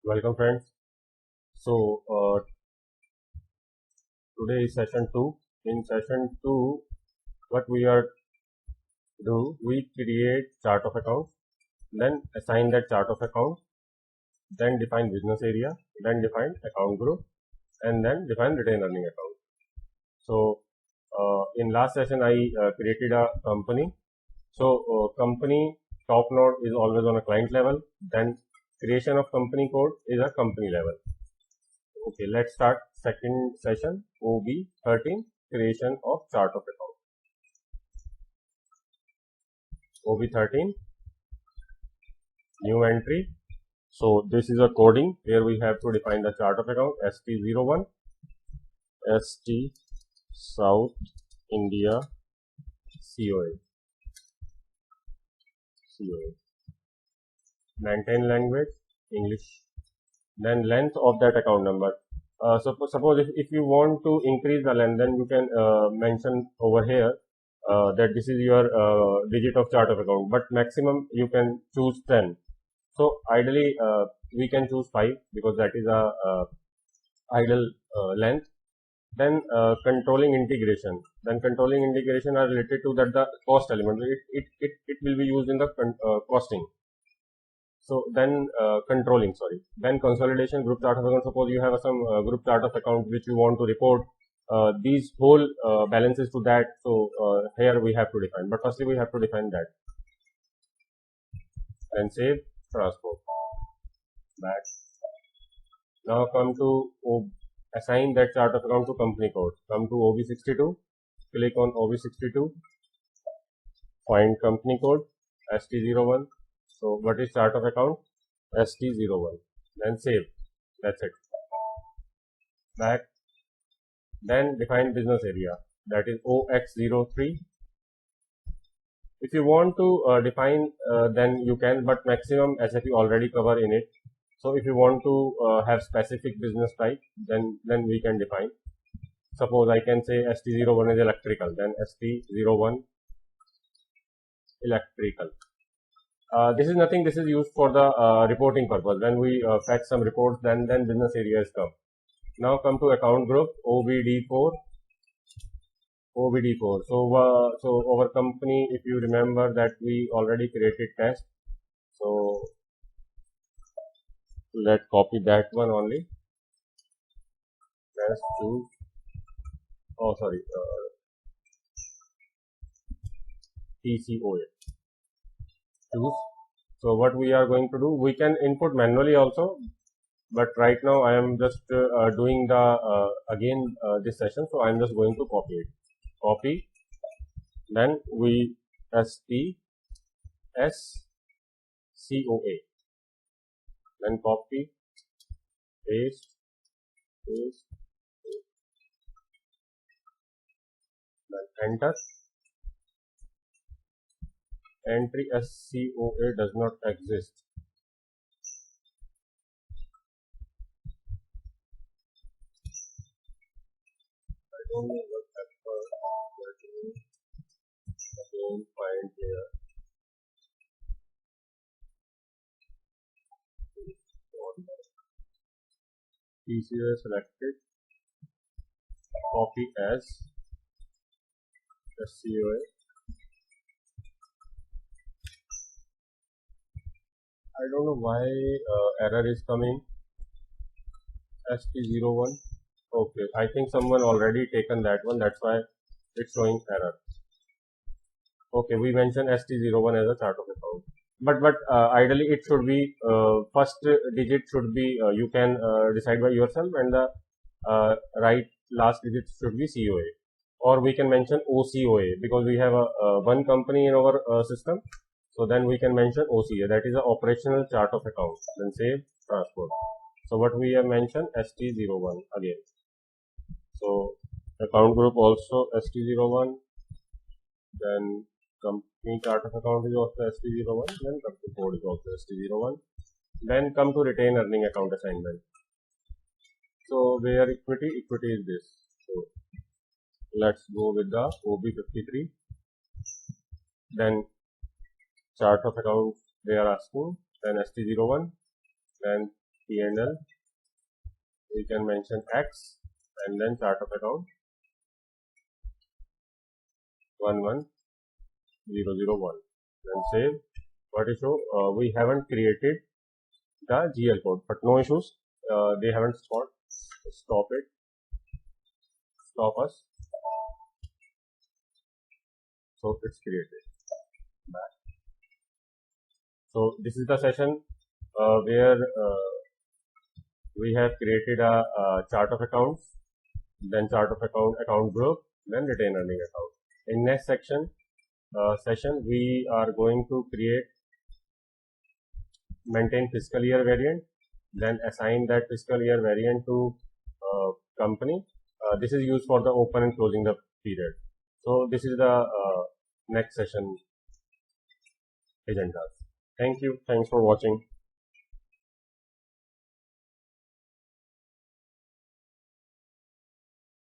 Welcome friends. So today is session 2. In session 2, what we are do, we create chart of accounts, then assign that chart of account, then define business area, then define account group, and then define retained earning account. So in last session I created a company. So company top node is always on a client level, then creation of company code is a company level. Okay, let's start second session, OB13, creation of chart of account. OB13, new entry. So this is a coding where we have to define the chart of account, ST01, ST South India COA. Maintain language, English. Then length of that account number. Suppose if you want to increase the length, then you can mention over here that this is your digit of chart of account, but maximum you can choose 10. So ideally we can choose 5 because that is a ideal length. Then controlling integration. Then controlling integration are related to that the cost element. It will be used in the costing. So then then consolidation, group chart of account. Suppose you have some group chart of account which you want to report these whole balances to that. So here we have to define, but firstly we have to define that and save, transport back. Now come to assign that chart of account to company code. Come to OB62, click on OB62, find company code ST01. So what is chart of account? ST01. Then save. That's it. Back. Then define business area. That is OX03. If you want to define, then you can, but maximum SAP already cover in it. So if you want to have specific business type, then we can define. Suppose I can say ST01 is electrical. Then ST01 electrical. This is nothing. This is used for the reporting purpose. When we fetch some reports, then business areas come. Now come to account group OBD4. OBD4. So our company, if you remember that we already created test. So let's copy that one only. Test choose. Oh sorry. TCOA. Choose. So what we are going to do, we can input manually also, but right now I am just doing the this session, so I am just going to copy it. Copy, then we STSCOA, then copy, paste, then enter. Entry SCOA does not exist. I don't know what happened. Again, find here. TCOA selected. Copy as SCOA. I don't know why error is coming. ST01. Okay, I think someone already taken that one. That's why it's showing error. Okay, we mentioned ST01 as a chart of account. But ideally it should be first digit should be you can decide by yourself, and the right last digit should be COA, or we can mention OCOA because we have a one company in our system. So then we can mention OCA, that is a operational chart of account. Then save, transport. So what we have mentioned ST01 again. So account group also ST01. Then company chart of account is also ST01. Then company code is also ST01. Then come to retain earning account assignment. So where equity is this. So let's go with the OB53. Then chart of accounts they are asking, then ST01, then P&L, we can mention X and then chart of account 11001. Then save. What is show? We haven't created the GL code, but no issues. They haven't stopped. Stop it. Stop us. So it's created. Back. So this is the session where we have created a chart of accounts, then chart of account group, then retained earning account. In next session we are going to maintain fiscal year variant, then assign that fiscal year variant to company. This is used for the open and closing the period. So this is the next session agenda. Thank you. Thanks for watching.